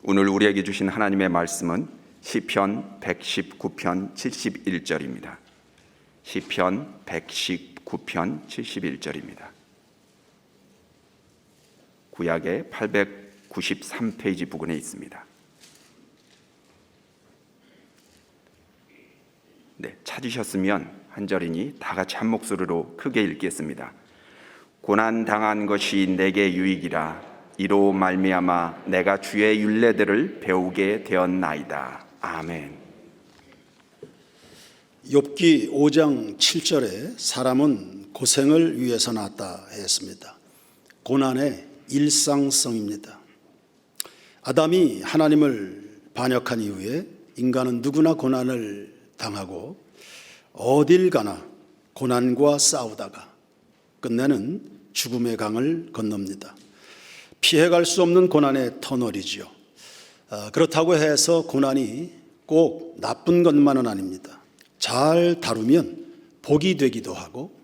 오늘 우리에게 주신 하나님의 말씀은 시편 119편 71절입니다. 시편 119편 71절입니다. 구약의 893페이지 부근에 있습니다. 네, 찾으셨으면 한 절이니 다 같이 한 목소리로 크게 읽겠습니다. 고난 당한 것이 내게 유익이라. 이로 말미암아 내가 주의 율례들을 배우게 되었나이다. 아멘. 욥기 5장 7절에 사람은 고생을 위해서 났다 했습니다. 고난의 일상성입니다. 아담이 하나님을 반역한 이후에 인간은 누구나 고난을 당하고 어딜 가나 고난과 싸우다가 끝내는 죽음의 강을 건넙니다. 피해갈 수 없는 고난의 터널이지요. 그렇다고 해서 고난이 꼭 나쁜 것만은 아닙니다. 잘 다루면 복이 되기도 하고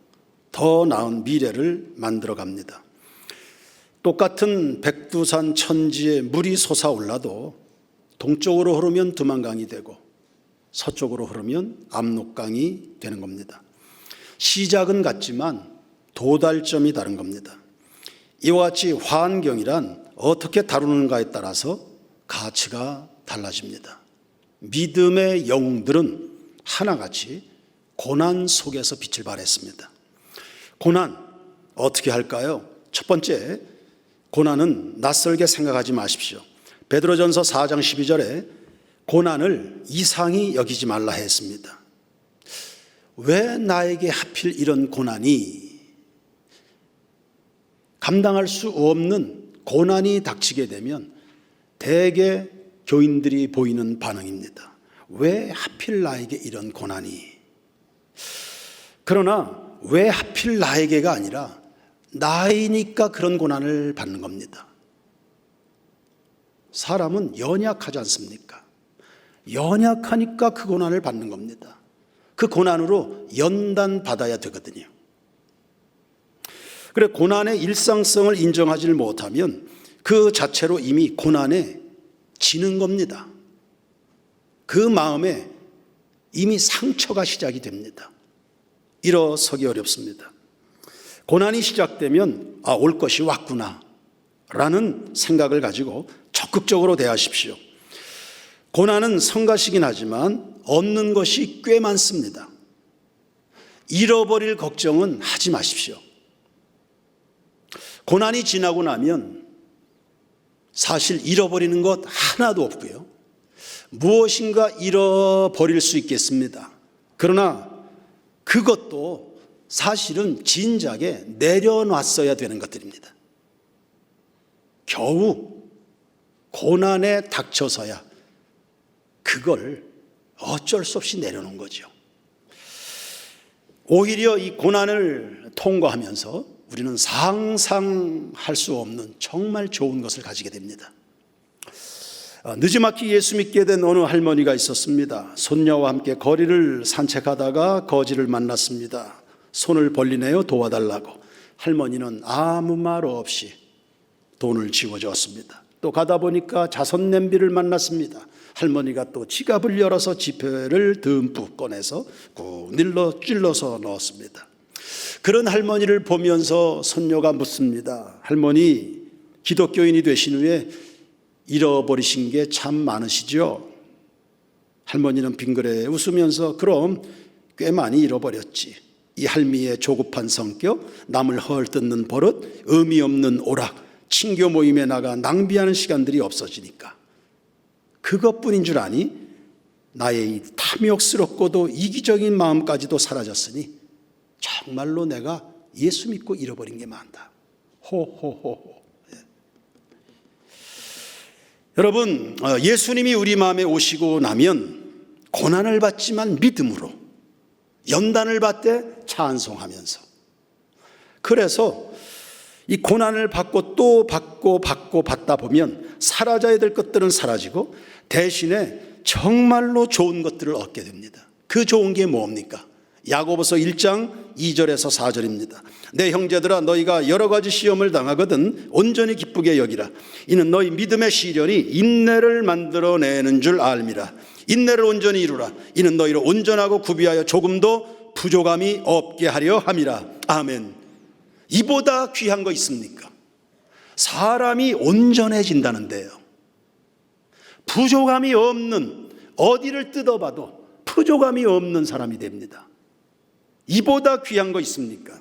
더 나은 미래를 만들어 갑니다. 똑같은 백두산 천지에 물이 솟아올라도 동쪽으로 흐르면 두만강이 되고 서쪽으로 흐르면 압록강이 되는 겁니다. 시작은 같지만 도달점이 다른 겁니다. 이와 같이 환경이란 어떻게 다루는가에 따라서 가치가 달라집니다. 믿음의 영웅들은 하나같이 고난 속에서 빛을 발했습니다. 고난 어떻게 할까요? 첫 번째, 고난은 낯설게 생각하지 마십시오. 베드로전서 4장 12절에 고난을 이상히 여기지 말라 했습니다. 왜 나에게 하필 이런 고난이, 감당할 수 없는 고난이 닥치게 되면 대개 교인들이 보이는 반응입니다. 왜 하필 나에게 이런 고난이? 그러나 왜 하필 나에게가 아니라 나이니까 그런 고난을 받는 겁니다. 사람은 연약하지 않습니까? 연약하니까 그 고난을 받는 겁니다. 그 고난으로 연단받아야 되거든요. 그래, 고난의 일상성을 인정하지 못하면 그 자체로 이미 고난에 지는 겁니다. 그 마음에 이미 상처가 시작이 됩니다. 일어서기 어렵습니다. 고난이 시작되면 올 것이 왔구나 라는 생각을 가지고 적극적으로 대하십시오. 고난은 성가시긴 하지만 얻는 것이 꽤 많습니다. 잃어버릴 걱정은 하지 마십시오. 고난이 지나고 나면 사실 잃어버리는 것 하나도 없고요. 무엇인가 잃어버릴 수 있겠습니다. 그러나 그것도 사실은 진작에 내려놨어야 되는 것들입니다. 겨우 고난에 닥쳐서야 그걸 어쩔 수 없이 내려놓은 거죠. 오히려 이 고난을 통과하면서 우리는 상상할 수 없는 정말 좋은 것을 가지게 됩니다. 늦지막히 예수 믿게 된 어느 할머니가 있었습니다. 손녀와 함께 거리를 산책하다가 거지를 만났습니다. 손을 벌리네요, 도와달라고. 할머니는 아무 말 없이 돈을 지워줬습니다. 또 가다 보니까 자선 냄비를 만났습니다. 할머니가 또 지갑을 열어서 지폐를 듬뿍 꺼내서 꾹 찔러서 넣었습니다. 그런 할머니를 보면서 손녀가 묻습니다. 할머니, 기독교인이 되신 후에 잃어버리신 게 참 많으시죠? 할머니는 빙그레 웃으면서 그럼 꽤 많이 잃어버렸지. 이 할미의 조급한 성격, 남을 헐뜯는 버릇, 의미 없는 오락, 친교 모임에 나가 낭비하는 시간들이 없어지니까. 그것뿐인 줄 아니? 나의 이 탐욕스럽고도 이기적인 마음까지도 사라졌으니 정말로 내가 예수 믿고 잃어버린 게 많다. 호호호호. 여러분, 예수님이 우리 마음에 오시고 나면 고난을 받지만 믿음으로, 연단을 받되 찬송하면서, 그래서 이 고난을 받고 또 받고 받다 보면 사라져야 될 것들은 사라지고 대신에 정말로 좋은 것들을 얻게 됩니다. 그 좋은 게 뭡니까? 야고보서 1장 2절에서 4절입니다. 내 형제들아 너희가 여러 가지 시험을 당하거든 온전히 기쁘게 여기라. 이는 너희 믿음의 시련이 인내를 만들어내는 줄 알미라. 인내를 온전히 이루라. 이는 너희를 온전하고 구비하여 조금도 부족함이 없게 하려 함이라. 아멘. 이보다 귀한 거 있습니까? 사람이 온전해진다는데요. 부족함이 없는, 어디를 뜯어봐도 부족함이 없는 사람이 됩니다. 이보다 귀한 거 있습니까?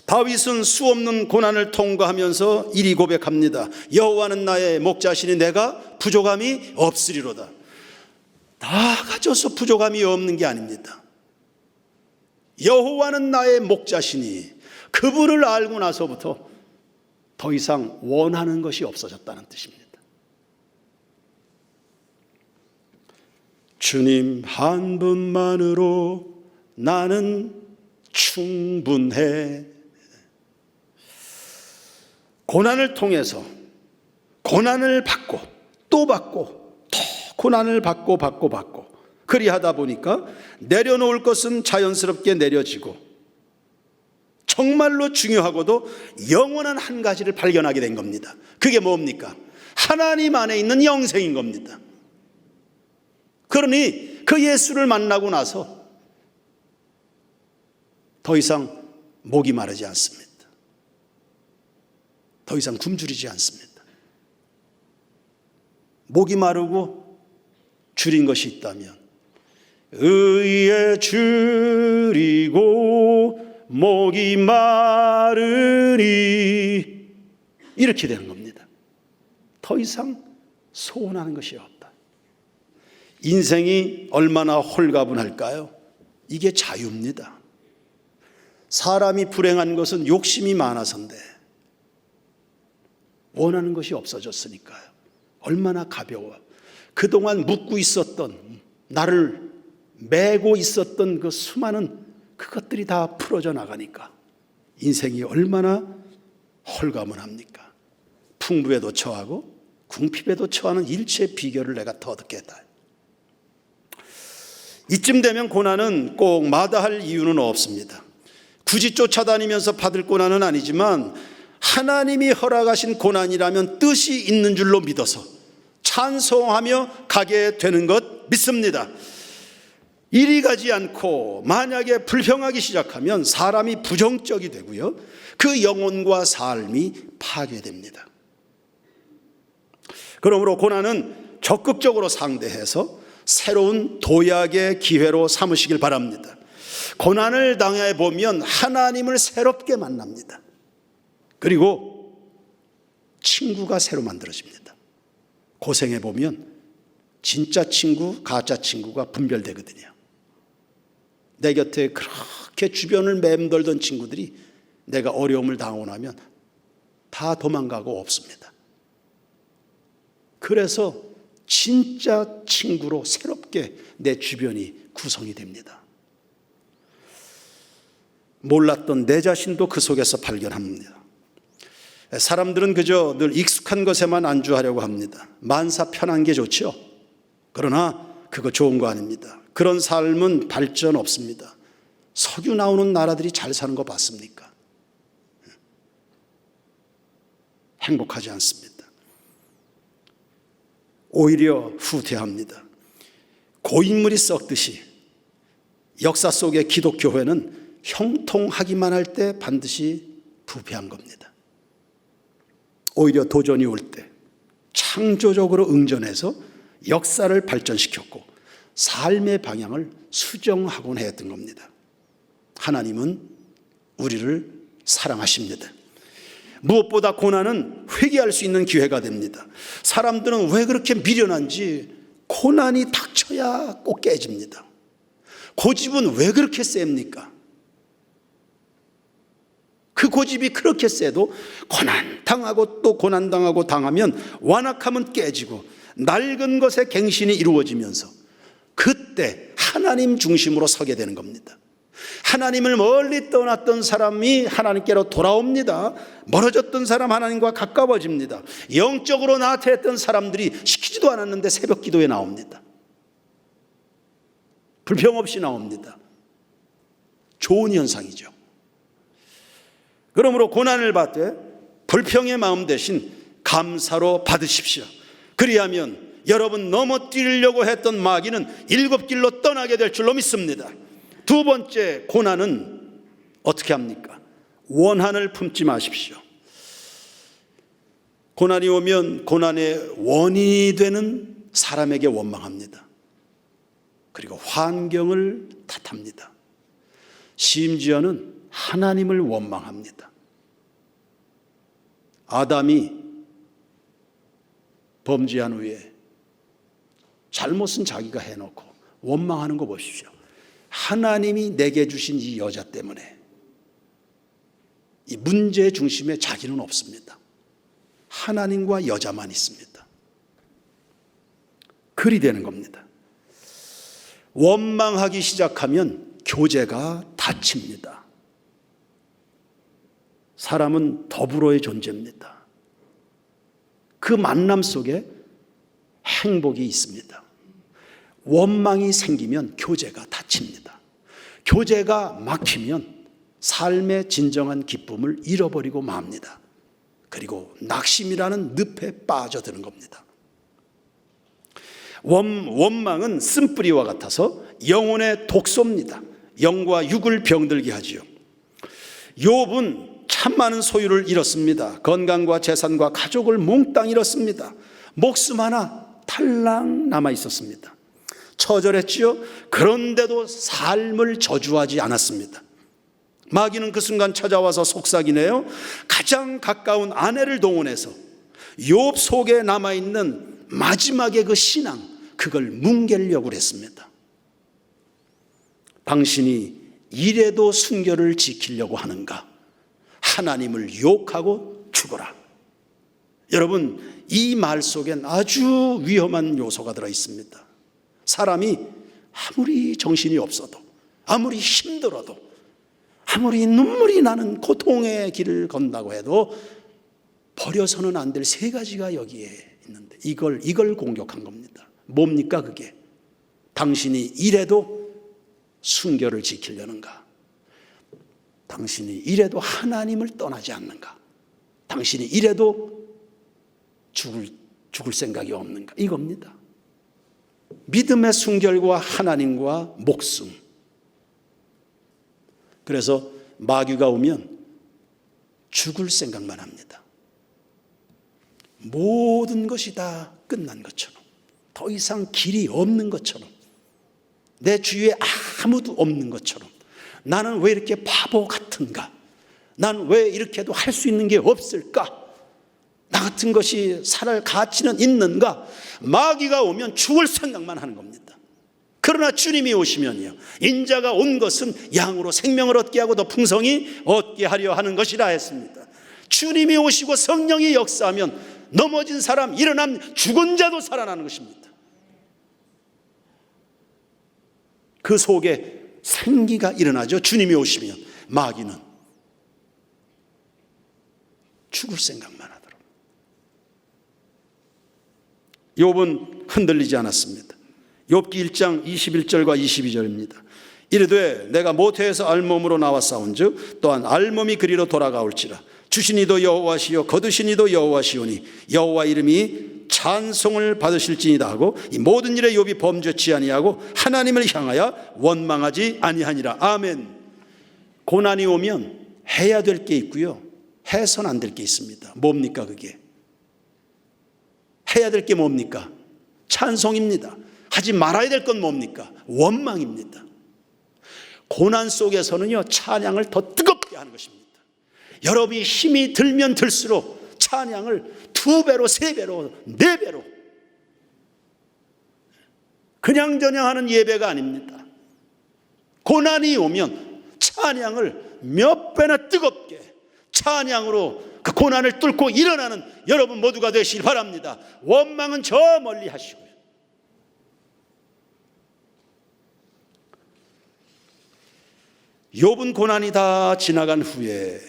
다윗은 수없는 고난을 통과하면서 이리 고백합니다. 여호와는 나의 목자시니 내가 부족함이 없으리로다. 다 가져서 부족함이 없는 게 아닙니다. 여호와는 나의 목자시니 그분을 알고 나서부터 더 이상 원하는 것이 없어졌다는 뜻입니다. 주님 한 분만으로 나는 충분해. 고난을 통해서 고난을 받고 또 받고 또 고난을 받고 그리하다 보니까 내려놓을 것은 자연스럽게 내려지고 정말로 중요하고도 영원한 한 가지를 발견하게 된 겁니다. 그게 뭡니까? 하나님 안에 있는 영생인 겁니다. 그러니 그 예수를 만나고 나서 더 이상 목이 마르지 않습니다. 더 이상 굶주리지 않습니다. 목이 마르고 줄인 것이 있다면 의에 줄이고 목이 마르니 이렇게 되는 겁니다. 더 이상 소원하는 것이 없다. 인생이 얼마나 홀가분할까요? 이게 자유입니다. 사람이 불행한 것은 욕심이 많아서인데 원하는 것이 없어졌으니까요. 얼마나 가벼워. 그동안 묻고 있었던, 나를 메고 있었던 그 수많은 그것들이 다 풀어져 나가니까 인생이 얼마나 홀가분합니까? 풍부에도 처하고 궁핍에도 처하는 일체의 비결을 내가 터득했다. 이쯤 되면 고난은 꼭 마다할 이유는 없습니다. 굳이 쫓아다니면서 받을 고난은 아니지만 하나님이 허락하신 고난이라면 뜻이 있는 줄로 믿어서 찬송하며 가게 되는 것 믿습니다. 이리 가지 않고 만약에 불평하기 시작하면 사람이 부정적이 되고요, 그 영혼과 삶이 파괴됩니다. 그러므로 고난은 적극적으로 상대해서 새로운 도약의 기회로 삼으시길 바랍니다. 고난을 당해 보면 하나님을 새롭게 만납니다. 그리고 친구가 새로 만들어집니다. 고생해 보면 진짜 친구, 가짜 친구가 분별되거든요. 내 곁에 그렇게 주변을 맴돌던 친구들이 내가 어려움을 당하고 나면 다 도망가고 없습니다. 그래서 진짜 친구로 새롭게 내 주변이 구성이 됩니다. 몰랐던 내 자신도 그 속에서 발견합니다. 사람들은 그저 늘 익숙한 것에만 안주하려고 합니다. 만사 편한 게 좋죠. 그러나 그거 좋은 거 아닙니다. 그런 삶은 발전 없습니다. 석유 나오는 나라들이 잘 사는 거 봤습니까? 행복하지 않습니다. 오히려 후퇴합니다. 고인물이 썩듯이 역사 속의 기독교회는 형통하기만 할 때 반드시 부패한 겁니다. 오히려 도전이 올 때 창조적으로 응전해서 역사를 발전시켰고 삶의 방향을 수정하곤 했던 겁니다. 하나님은 우리를 사랑하십니다. 무엇보다 고난은 회개할 수 있는 기회가 됩니다. 사람들은 왜 그렇게 미련한지 고난이 닥쳐야 꼭 깨집니다. 고집은 왜 그렇게 셉니까? 그 고집이 그렇게 세도 고난당하고 또 고난당하고 당하면 완악하면 깨지고 낡은 것에 갱신이 이루어지면서 그때 하나님 중심으로 서게 되는 겁니다. 하나님을 멀리 떠났던 사람이 하나님께로 돌아옵니다. 멀어졌던 사람 하나님과 가까워집니다. 영적으로 나태했던 사람들이 시키지도 않았는데 새벽 기도에 나옵니다. 불평 없이 나옵니다. 좋은 현상이죠. 그러므로 고난을 받되 불평의 마음 대신 감사로 받으십시오. 그리하면 여러분 넘어뜨리려고 했던 마귀는 7길로 떠나게 될 줄로 믿습니다. 두 번째 고난은 어떻게 합니까? 원한을 품지 마십시오. 고난이 오면 고난의 원인이 되는 사람에게 원망합니다. 그리고 환경을 탓합니다. 심지어는 하나님을 원망합니다. 아담이 범죄한 후에 잘못은 자기가 해놓고 원망하는 거 보십시오. 하나님이 내게 주신 이 여자 때문에 이 문제의 중심에 자기는 없습니다. 하나님과 여자만 있습니다. 그리 되는 겁니다. 원망하기 시작하면 교제가 닫힙니다. 사람은 더불어의 존재입니다. 그 만남 속에 행복이 있습니다. 원망이 생기면 교제가 닫힙니다. 교제가 막히면 삶의 진정한 기쁨을 잃어버리고 맙니다. 그리고 낙심이라는 늪에 빠져드는 겁니다. 원망은 쓴뿌리와 같아서 영혼의 독소입니다. 영과 육을 병들게 하지요. 욥은 참 많은 소유를 잃었습니다. 건강과 재산과 가족을 몽땅 잃었습니다. 목숨 하나 탈랑 남아 있었습니다. 처절했지요. 그런데도 삶을 저주하지 않았습니다. 마귀는 그 순간 찾아와서 속삭이네요. 가장 가까운 아내를 동원해서 욥 속에 남아있는 마지막의 그 신앙, 그걸 뭉개려고 했습니다. 당신이 이래도 순결을 지키려고 하는가? 하나님을 욕하고 죽어라. 여러분, 이 말 속엔 아주 위험한 요소가 들어 있습니다. 사람이 아무리 정신이 없어도, 아무리 힘들어도, 아무리 눈물이 나는 고통의 길을 건다고 해도 버려서는 안 될 세 가지가 여기에 있는데 이걸 공격한 겁니다. 뭡니까 그게? 당신이 이래도 순결을 지키려는가? 당신이 이래도 하나님을 떠나지 않는가? 당신이 이래도 죽을 생각이 없는가? 이겁니다. 믿음의 순결과 하나님과 목숨. 그래서 마귀가 오면 죽을 생각만 합니다. 모든 것이 다 끝난 것처럼, 더 이상 길이 없는 것처럼, 내 주위에 아무도 없는 것처럼, 나는 왜 이렇게 바보 같은가? 난 왜 이렇게도 할 수 있는 게 없을까? 나 같은 것이 살 가치는 있는가? 마귀가 오면 죽을 생각만 하는 겁니다. 그러나 주님이 오시면요, 인자가 온 것은 양으로 생명을 얻게 하고 더 풍성히 얻게 하려 하는 것이라 했습니다. 주님이 오시고 성령이 역사하면 넘어진 사람, 일어난 죽은 자도 살아나는 것입니다. 그 속에 생기가 일어나죠. 주님이 오시면. 마귀는 죽을 생각만 하더라고요. 욥은 흔들리지 않았습니다. 욥기 1장 21절과 22절입니다. 이르되 내가 모태에서 알몸으로 나와 싸운즉 또한 알몸이 그리로 돌아가올지라. 주신 이도 여호와시요 거두신 이도 여호와시오니 여호와 이름이 찬송을 받으실지니다 하고 이 모든 일에 욥이 범죄치 아니하고 하나님을 향하여 원망하지 아니하니라. 아멘. 고난이 오면 해야 될 게 있고요, 해선 안 될 게 있습니다. 뭡니까 그게? 해야 될 게 뭡니까? 찬송입니다. 하지 말아야 될 건 뭡니까? 원망입니다. 고난 속에서는요, 찬양을 더 뜨겁게 하는 것입니다. 여러분이 힘이 들면 들수록 찬양을 2배로, 3배로, 4배로, 그냥저냥 하는 예배가 아닙니다. 고난이 오면 찬양을 몇 배나 뜨겁게 찬양으로 그 고난을 뚫고 일어나는 여러분 모두가 되시길 바랍니다. 원망은 저 멀리 하시고요. 욥은 고난이 다 지나간 후에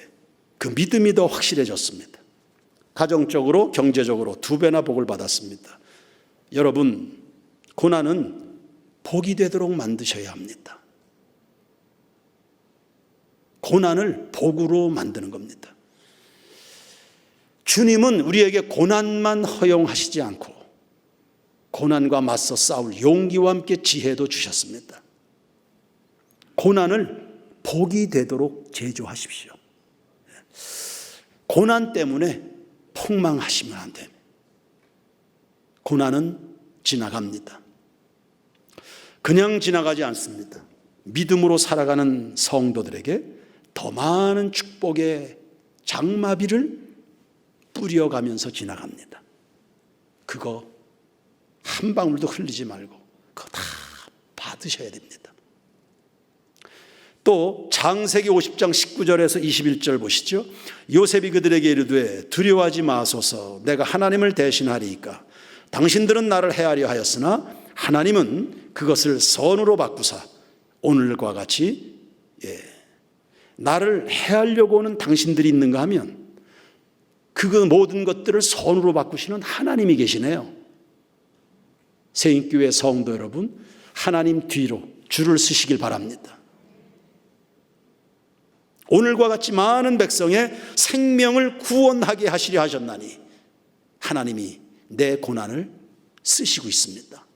그 믿음이 더 확실해졌습니다. 가정적으로, 경제적으로 2배나 복을 받았습니다. 여러분, 고난은 복이 되도록 만드셔야 합니다. 고난을 복으로 만드는 겁니다. 주님은 우리에게 고난만 허용하시지 않고 고난과 맞서 싸울 용기와 함께 지혜도 주셨습니다. 고난을 복이 되도록 제조하십시오. 고난 때문에 폭망하시면 안 됩니다. 고난은 지나갑니다. 그냥 지나가지 않습니다. 믿음으로 살아가는 성도들에게 더 많은 축복의 장마비를 뿌려가면서 지나갑니다. 그거 한 방울도 흘리지 말고 그거 다 받으셔야 됩니다. 또 창세기 50장 19절에서 21절 보시죠. 요셉이 그들에게 이르되 두려워하지 마소서 내가 하나님을 대신하리이까 당신들은 나를 해하려 하였으나 하나님은 그것을 선으로 바꾸사 오늘과 같이 나를 해하려고 오는 당신들이 있는가 하면 그 모든 것들을 선으로 바꾸시는 하나님이 계시네요. 새인교회 성도 여러분, 하나님 뒤로 줄을 서시길 바랍니다. 오늘과 같이 많은 백성의 생명을 구원하게 하시려 하셨나니 하나님이 내 고난을 쓰시고 있습니다.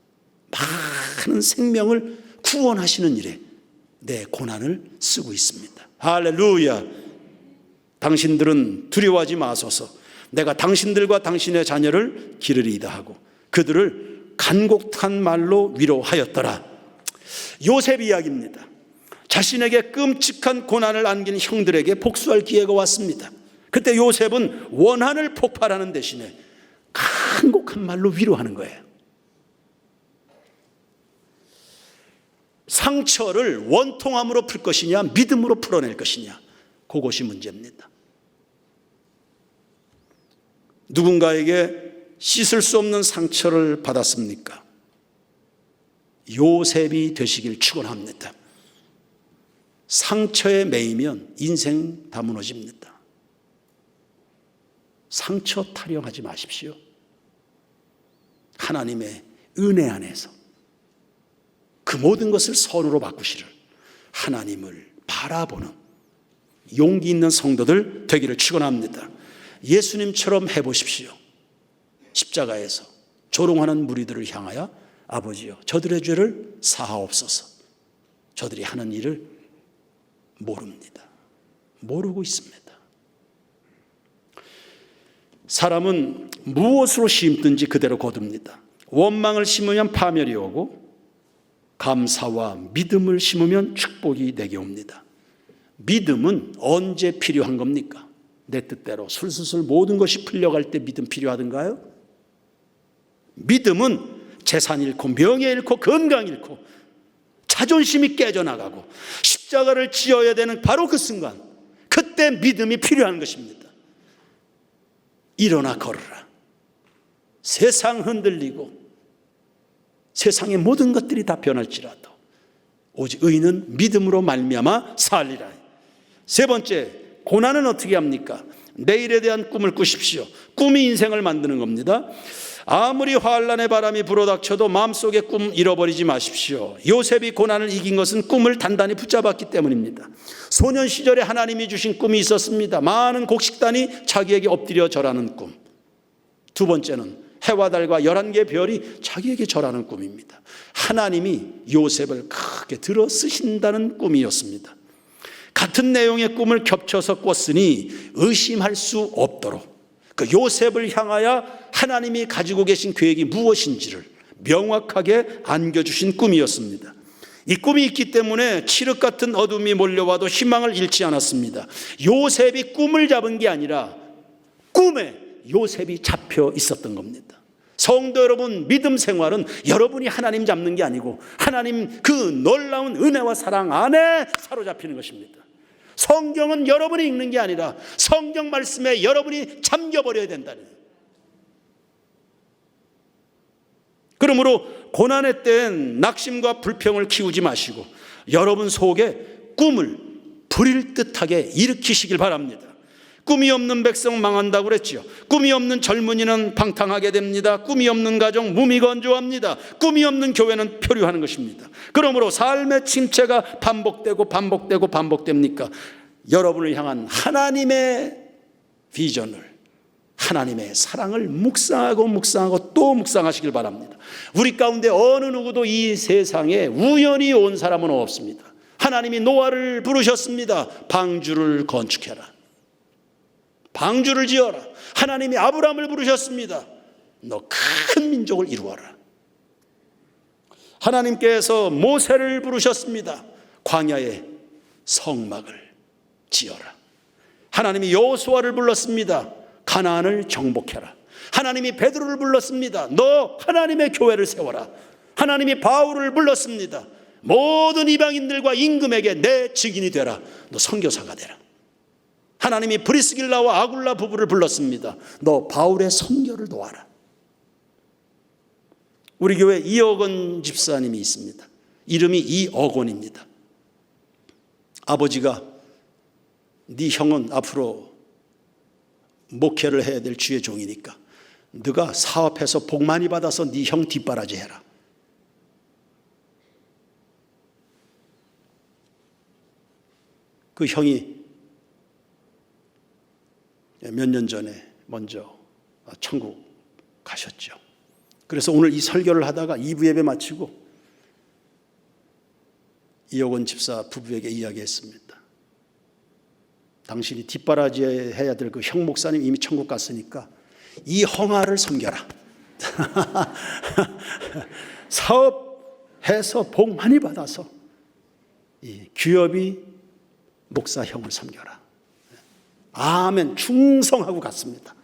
많은 생명을 구원하시는 일에 내 고난을 쓰고 있습니다. 할렐루야. 당신들은 두려워하지 마소서 내가 당신들과 당신의 자녀를 기르리이다 하고 그들을 간곡한 말로 위로하였더라. 요셉 이야기입니다. 자신에게 끔찍한 고난을 안긴 형들에게 복수할 기회가 왔습니다. 그때 요셉은 원한을 폭발하는 대신에 간곡한 말로 위로하는 거예요. 상처를 원통함으로 풀 것이냐 믿음으로 풀어낼 것이냐 그것이 문제입니다. 누군가에게 씻을 수 없는 상처를 받았습니까? 요셉이 되시길 축원합니다. 상처에 매이면 인생 다 무너집니다. 상처 타령하지 마십시오. 하나님의 은혜 안에서 그 모든 것을 선으로 바꾸시를 하나님을 바라보는 용기 있는 성도들 되기를 축원합니다. 예수님처럼 해보십시오. 십자가에서 조롱하는 무리들을 향하여 아버지여 저들의 죄를 사하옵소서. 저들이 하는 일을 모릅니다. 모르고 있습니다. 사람은 무엇으로 심든지 그대로 거둡니다. 원망을 심으면 파멸이 오고 감사와 믿음을 심으면 축복이 내게 옵니다. 믿음은 언제 필요한 겁니까? 내 뜻대로 술술술 모든 것이 풀려갈 때 믿음 필요하던가요? 믿음은 재산 잃고 명예 잃고 건강 잃고 자존심이 깨져나가고 십자가를 지어야 되는 바로 그 순간 그때 믿음이 필요한 것입니다. 일어나 걸어라. 세상 흔들리고 세상의 모든 것들이 다 변할지라도 오직 의인은 믿음으로 말미암아 살리라. 세 번째, 고난은 어떻게 합니까? 내일에 대한 꿈을 꾸십시오. 꿈이 인생을 만드는 겁니다. 아무리 환란의 바람이 불어닥쳐도 마음속의 꿈 잃어버리지 마십시오. 요셉이 고난을 이긴 것은 꿈을 단단히 붙잡았기 때문입니다. 소년 시절에 하나님이 주신 꿈이 있었습니다. 많은 곡식단이 자기에게 엎드려 절하는 꿈. 두 번째는 해와 달과 11개의 별이 자기에게 절하는 꿈입니다. 하나님이 요셉을 크게 들어 쓰신다는 꿈이었습니다. 같은 내용의 꿈을 겹쳐서 꿨으니 의심할 수 없도록 그 요셉을 향하여 하나님이 가지고 계신 계획이 무엇인지를 명확하게 안겨주신 꿈이었습니다. 이 꿈이 있기 때문에 칠흑 같은 어둠이 몰려와도 희망을 잃지 않았습니다. 요셉이 꿈을 잡은 게 아니라 꿈에 요셉이 잡혀 있었던 겁니다. 성도 여러분, 믿음 생활은 여러분이 하나님 잡는 게 아니고 하나님 그 놀라운 은혜와 사랑 안에 사로잡히는 것입니다. 성경은 여러분이 읽는 게 아니라 성경 말씀에 여러분이 잠겨버려야 된다는 거예요. 그러므로 고난의 때엔 낙심과 불평을 키우지 마시고 여러분 속에 꿈을 불일 듯하게 일으키시길 바랍니다. 꿈이 없는 백성 망한다고 그랬죠. 꿈이 없는 젊은이는 방탕하게 됩니다. 꿈이 없는 가정 무미건조합니다. 꿈이 없는 교회는 표류하는 것입니다. 그러므로 삶의 침체가 반복되고 반복됩니까? 여러분을 향한 하나님의 비전을, 하나님의 사랑을 묵상하고 또 묵상하시길 바랍니다. 우리 가운데 어느 누구도 이 세상에 우연히 온 사람은 없습니다. 하나님이 노아를 부르셨습니다. 방주를 건축해라, 방주를 지어라. 하나님이 아브라함을 부르셨습니다. 너 큰 민족을 이루어라. 하나님께서 모세를 부르셨습니다. 광야에 성막을 지어라. 하나님이 여호수아를 불렀습니다. 가나안을 정복해라. 하나님이 베드로를 불렀습니다. 너 하나님의 교회를 세워라. 하나님이 바울을 불렀습니다. 모든 이방인들과 임금에게 내 증인이 되라. 너 선교사가 되라. 하나님이 브리스길라와 아굴라 부부를 불렀습니다. 너 바울의 선교를 도와라. 우리 교회 이억원 집사님이 있습니다. 이름이 이억원입니다. 아버지가 네 형은 앞으로 목회를 해야 될 주의 종이니까 네가 사업해서 복 많이 받아서 네 형 뒷바라지 해라. 그 형이 몇 년 전에 먼저 천국 가셨죠. 그래서 오늘 이 설교를 하다가 2부 예배 마치고 이억원 집사 부부에게 이야기했습니다. 당신이 뒷바라지 해야 될 그 형 목사님 이미 천국 갔으니까 이 헝아를 섬겨라. 사업해서 복 많이 받아서 이 귀업이 목사 형을 섬겨라. 아멘. 충성하고 갔습니다.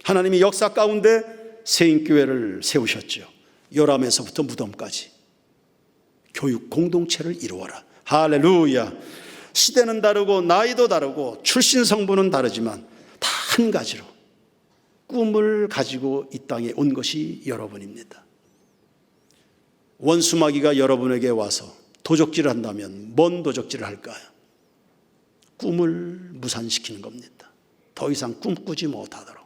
하나님이 역사 가운데 세인교회를 세우셨죠. 요람에서부터 무덤까지 교육 공동체를 이루어라. 할렐루야. 시대는 다르고 나이도 다르고 출신 성분은 다르지만 다 한 가지로 꿈을 가지고 이 땅에 온 것이 여러분입니다. 원수마귀가 여러분에게 와서 도적질을 한다면 뭔 도적질을 할까요? 꿈을 무산시키는 겁니다. 더 이상 꿈꾸지 못하도록.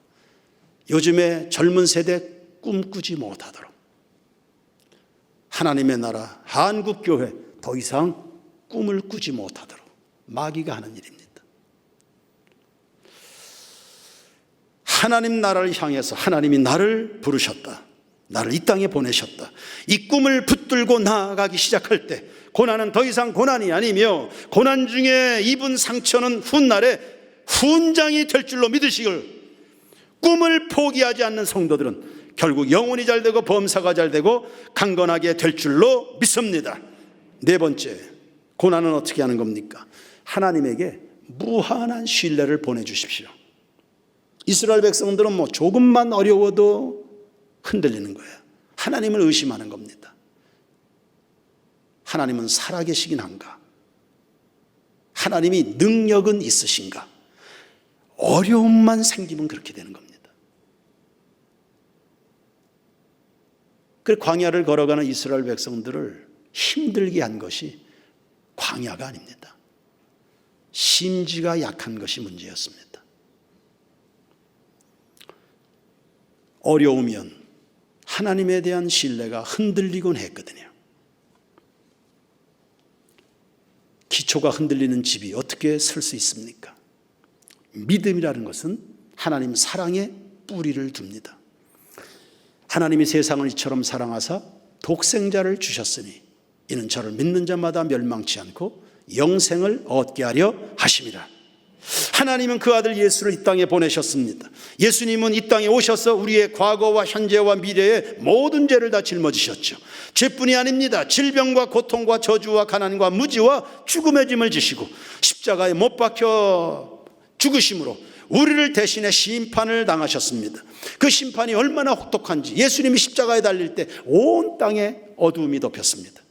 요즘에 젊은 세대 꿈꾸지 못하도록. 하나님의 나라 한국교회 더 이상 꿈을 꾸지 못하도록 마귀가 하는 일입니다. 하나님 나라를 향해서 하나님이 나를 부르셨다. 나를 이 땅에 보내셨다. 이 꿈을 붙들고 나아가기 시작할 때 고난은 더 이상 고난이 아니며 고난 중에 입은 상처는 훗날에 훈장이 될 줄로 믿으시길. 꿈을 포기하지 않는 성도들은 결국 영혼이 잘 되고 범사가 잘 되고 강건하게 될 줄로 믿습니다. 네 번째, 고난은 어떻게 하는 겁니까? 하나님에게 무한한 신뢰를 보내주십시오. 이스라엘 백성들은 뭐 조금만 어려워도 흔들리는 거예요. 하나님을 의심하는 겁니다. 하나님은 살아계시긴 한가? 하나님이 능력은 있으신가? 어려움만 생기면 그렇게 되는 겁니다. 그 광야를 걸어가는 이스라엘 백성들을 힘들게 한 것이 광야가 아닙니다. 심지가 약한 것이 문제였습니다. 어려우면 하나님에 대한 신뢰가 흔들리곤 했거든요. 기초가 흔들리는 집이 어떻게 설 수 있습니까? 믿음이라는 것은 하나님 사랑에 뿌리를 둡니다. 하나님이 세상을 이처럼 사랑하사 독생자를 주셨으니 이는 저를 믿는 자마다 멸망치 않고 영생을 얻게 하려 하심이라. 하나님은 그 아들 예수를 이 땅에 보내셨습니다. 예수님은 이 땅에 오셔서 우리의 과거와 현재와 미래의 모든 죄를 다 짊어지셨죠. 죄뿐이 아닙니다. 질병과 고통과 저주와 가난과 무지와 죽음의 짐을 지시고 십자가에 못 박혀 죽으심으로 우리를 대신해 심판을 당하셨습니다. 그 심판이 얼마나 혹독한지 예수님이 십자가에 달릴 때 온 땅에 어두움이 덮였습니다.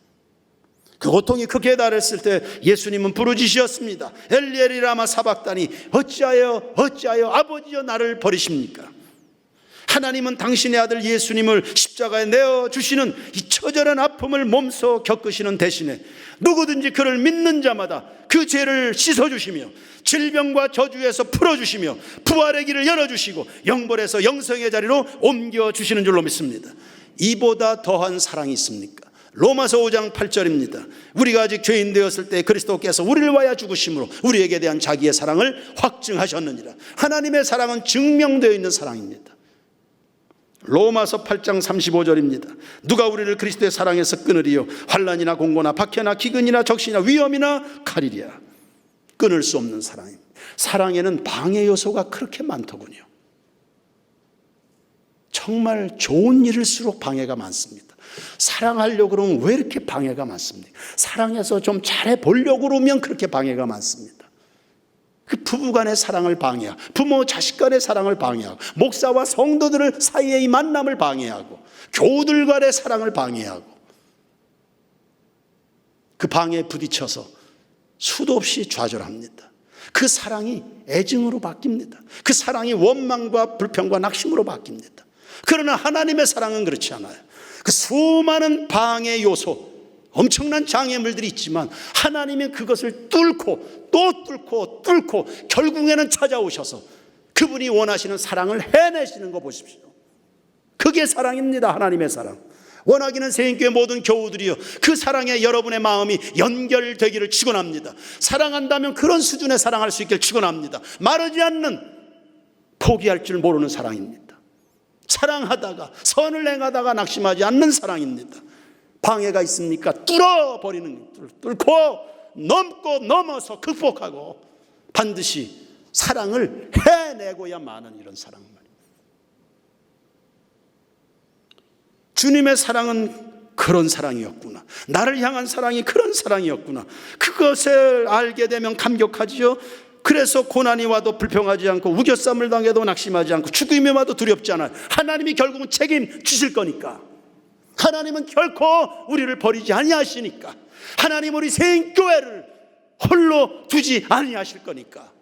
그 고통이 극에 달했을 때 예수님은 부르짖으셨습니다. 엘리엘이 라마 사박다니 어찌하여 아버지여 나를 버리십니까? 하나님은 당신의 아들 예수님을 십자가에 내어주시는 이 처절한 아픔을 몸소 겪으시는 대신에 누구든지 그를 믿는 자마다 그 죄를 씻어주시며 질병과 저주에서 풀어주시며 부활의 길을 열어주시고 영벌에서 영생의 자리로 옮겨주시는 줄로 믿습니다. 이보다 더한 사랑이 있습니까? 로마서 5장 8절입니다. 우리가 아직 죄인 되었을 때 그리스도께서 우리를 위하여 죽으심으로 우리에게 대한 자기의 사랑을 확증하셨느니라. 하나님의 사랑은 증명되어 있는 사랑입니다. 로마서 8장 35절입니다. 누가 우리를 그리스도의 사랑에서 끊으리요? 환난이나 공고나 박해나 기근이나 적신이나 위험이나 칼이랴. 끊을 수 없는 사랑입니다. 사랑에는 방해 요소가 그렇게 많더군요. 정말 좋은 일일수록 방해가 많습니다. 사랑하려고 그러면 왜 이렇게 방해가 많습니까? 사랑해서 좀 잘해보려고 그러면 그렇게 방해가 많습니다. 그 부부간의 사랑을 방해하고, 부모 자식 간의 사랑을 방해하고, 목사와 성도들 사이의 만남을 방해하고, 교우들 간의 사랑을 방해하고, 그 방해에 부딪혀서 수도 없이 좌절합니다. 그 사랑이 애증으로 바뀝니다. 그 사랑이 원망과 불평과 낙심으로 바뀝니다. 그러나 하나님의 사랑은 그렇지 않아요. 그 수많은 방해 요소, 엄청난 장애물들이 있지만 하나님은 그것을 뚫고 또 뚫고 결국에는 찾아오셔서 그분이 원하시는 사랑을 해내시는 거 보십시오. 그게 사랑입니다. 하나님의 사랑. 원하기는 새인교회 모든 교우들이요, 그 사랑에 여러분의 마음이 연결되기를 축원합니다. 사랑한다면 그런 수준의 사랑할 수 있기를 축원합니다. 마르지 않는, 포기할 줄 모르는 사랑입니다. 사랑하다가, 선을 행하다가 낙심하지 않는 사랑입니다. 방해가 있습니까? 뚫어버리는, 뚫고 넘고 넘어서 극복하고 반드시 사랑을 해내고야만은 이런 사랑 말입니다. 주님의 사랑은 그런 사랑이었구나. 나를 향한 사랑이 그런 사랑이었구나. 그것을 알게 되면 감격하지요. 그래서 고난이 와도 불평하지 않고, 우겨쌈을 당해도 낙심하지 않고, 죽음이 와도 두렵지 않아요. 하나님이 결국은 책임 주실 거니까. 하나님은 결코 우리를 버리지 아니하시니까. 하나님 우리 새인교회를 홀로 두지 아니하실 거니까.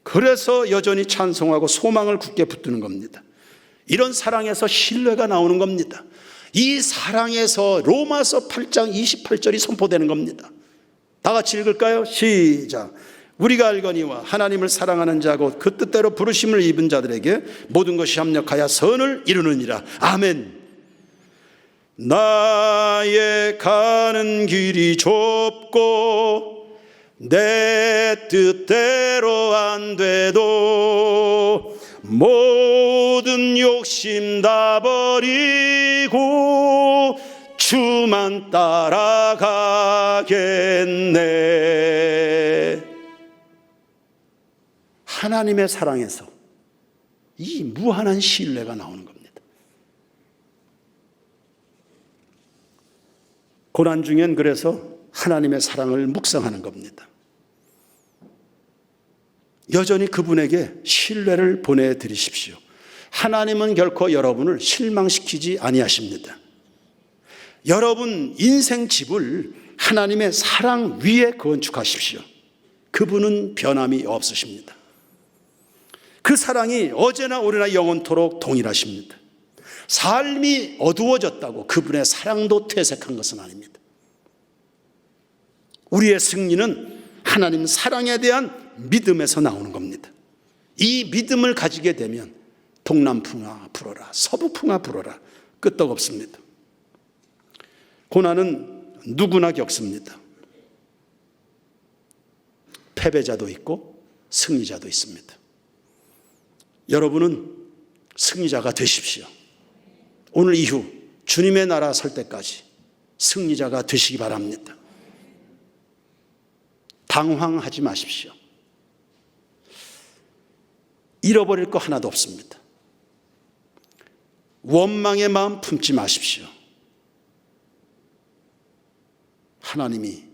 그래서 여전히 찬송하고 소망을 굳게 붙드는 겁니다. 이런 사랑에서 신뢰가 나오는 겁니다. 이 사랑에서 로마서 8장 28절이 선포되는 겁니다. 다 같이 읽을까요? 시작. 우리가 알거니와 하나님을 사랑하는 자고 그 뜻대로 부르심을 입은 자들에게 모든 것이 합력하여 선을 이루느니라. 아멘. 나의 가는 길이 좁고 내 뜻대로 안 돼도 모든 욕심 다 버리고 주만 따라가겠네. 하나님의 사랑에서 이 무한한 신뢰가 나오는 겁니다. 고난 중엔 그래서 하나님의 사랑을 묵상하는 겁니다. 여전히 그분에게 신뢰를 보내드리십시오. 하나님은 결코 여러분을 실망시키지 아니하십니다. 여러분 인생 집을 하나님의 사랑 위에 건축하십시오. 그분은 변함이 없으십니다. 그 사랑이 어제나 오래나 영원토록 동일하십니다. 삶이 어두워졌다고 그분의 사랑도 퇴색한 것은 아닙니다. 우리의 승리는 하나님 사랑에 대한 믿음에서 나오는 겁니다. 이 믿음을 가지게 되면 동남풍아 불어라, 서부풍아 불어라, 끄떡없습니다. 고난은 누구나 겪습니다. 패배자도 있고 승리자도 있습니다. 여러분은 승리자가 되십시오. 오늘 이후 주님의 나라 설 때까지 승리자가 되시기 바랍니다. 당황하지 마십시오. 잃어버릴 거 하나도 없습니다. 원망의 마음 품지 마십시오. 하나님이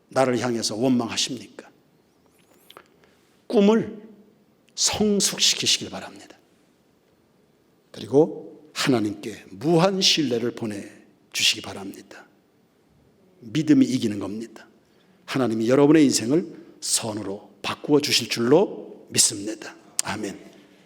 나를 향해서 원망하십니까? 꿈을 성숙시키시길 바랍니다. 그리고 하나님께 무한 신뢰를 보내주시기 바랍니다. 믿음이 이기는 겁니다. 하나님이 여러분의 인생을 선으로 바꾸어 주실 줄로 믿습니다. 아멘.